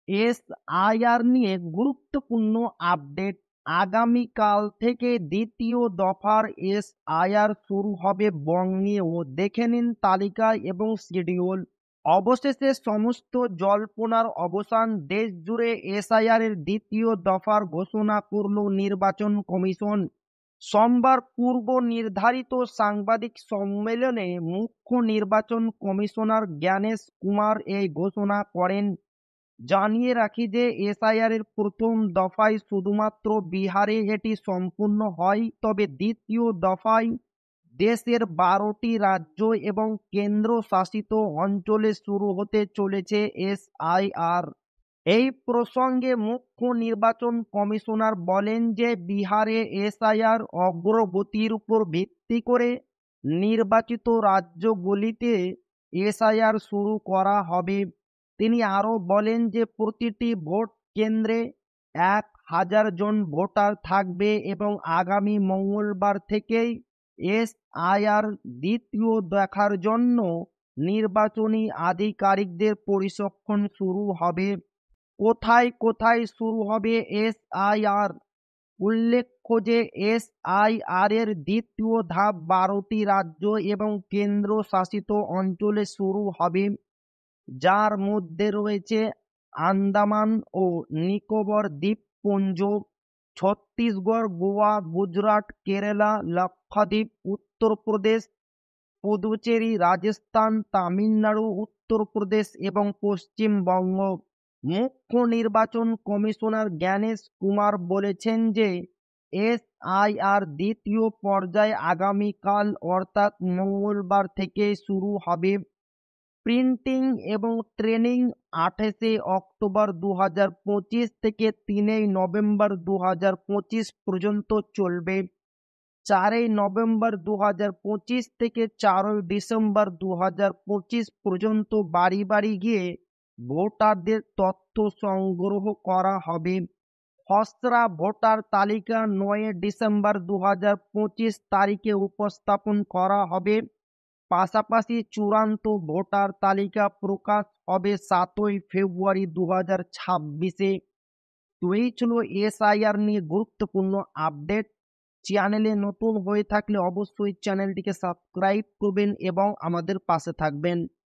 SIR নিয়ে গুরুত্বপূর্ণ update. আগামীকাল থেকে দ্বিতীয় দফার এসআইআর শুরু হবে বঙ্গেও। দেখে নিন তালিকা এবং শিডিউল। অবশেষে সমস্ত জল্পনার অবসান, দেশ জুড়ে এসআইআর এর দ্বিতীয় দফার ঘোষণা করল নির্বাচন কমিশন। সোমবার পূর্ব নির্ধারিত সাংবাদিক সম্মেলনে মুখ্য নির্বাচন কমিশনার জ্ঞানেশ কুমার এই ঘোষণা করেন। জানিয়ে রাখি যে এসআইআর এর প্রথম দফায় শুধুমাত্র বিহারে এটি সম্পূর্ণ হয়, তবে দ্বিতীয় দফায় দেশের 12টি রাজ্য এবং কেন্দ্রশাসিত অঞ্চলে শুরু হতে চলেছে এসআইআর। এই প্রসঙ্গে মুখ্য নির্বাচন কমিশনার বলেন যে বিহারে এসআইআর অগ্রগতির উপর ভিত্তি করে নির্বাচিত রাজ্যগুলিতে এসআইআর শুরু করা হবে। তিনি আরও বলেন যে প্রতিটি ভোট কেন্দ্রে 1000 জন ভোটার থাকবে এবং আগামী মঙ্গলবার থেকেই এসআইআর দ্বিতীয় দেখার জন্য নির্বাচনী আধিকারিকদের প্রশিক্ষণ শুরু হবে। কোথায় কোথায় শুরু হবে এসআইআর? উল্লেখ্য যে এসআইআর এর দ্বিতীয় ধাপ 12টি রাজ্য এবং কেন্দ্রশাসিত অঞ্চলে শুরু হবে, যার মধ্যে রয়েছে আন্দামান ও নিকোবর দ্বীপপুঞ্জ, ছত্তিশগড়, গোয়া, গুজরাট, কেরালা, লক্ষদ্বীপ, উত্তরপ্রদেশ, পুদুচেরি, রাজস্থান, তামিলনাড়ু, উত্তরপ্রদেশ এবং পশ্চিমবঙ্গ। মুখ্য নির্বাচন কমিশনার জ্ঞানেশ কুমার বলেছেন যে এসআইআর দ্বিতীয় পর্যায়ে আগামীকাল অর্থাৎ মঙ্গলবার থেকে শুরু হবে। প্রিন্টিং এবং ট্রেনিং 28শে অক্টোবর 2025 থেকে 3 নভেম্বর 2025 পর্যন্ত চলবে। 4 নভেম্বর 2025 থেকে 4 ডিসেম্বর 2025 পর্যন্ত বাড়ি বাড়ি গিয়ে ভোটারদের তথ্য সংগ্রহ করা হবে। খসড়া ভোটার তালিকা 9 ডিসেম্বর 2025 তারিখে উপস্থাপন করা হবে। পাশাপাশি চূড়ান্ত ভোটার তালিকা প্রকাশ হবে 7 ফেব্রুয়ারি 2026-এ। তো এই ছিল এসআইআর নিয়ে গুরুত্বপূর্ণ আপডেট। চ্যানেলে নতুন হয়ে থাকলে অবশ্যই চ্যানেলটিকে সাবস্ক্রাইব করবেন এবং আমাদের পাশে থাকবেন।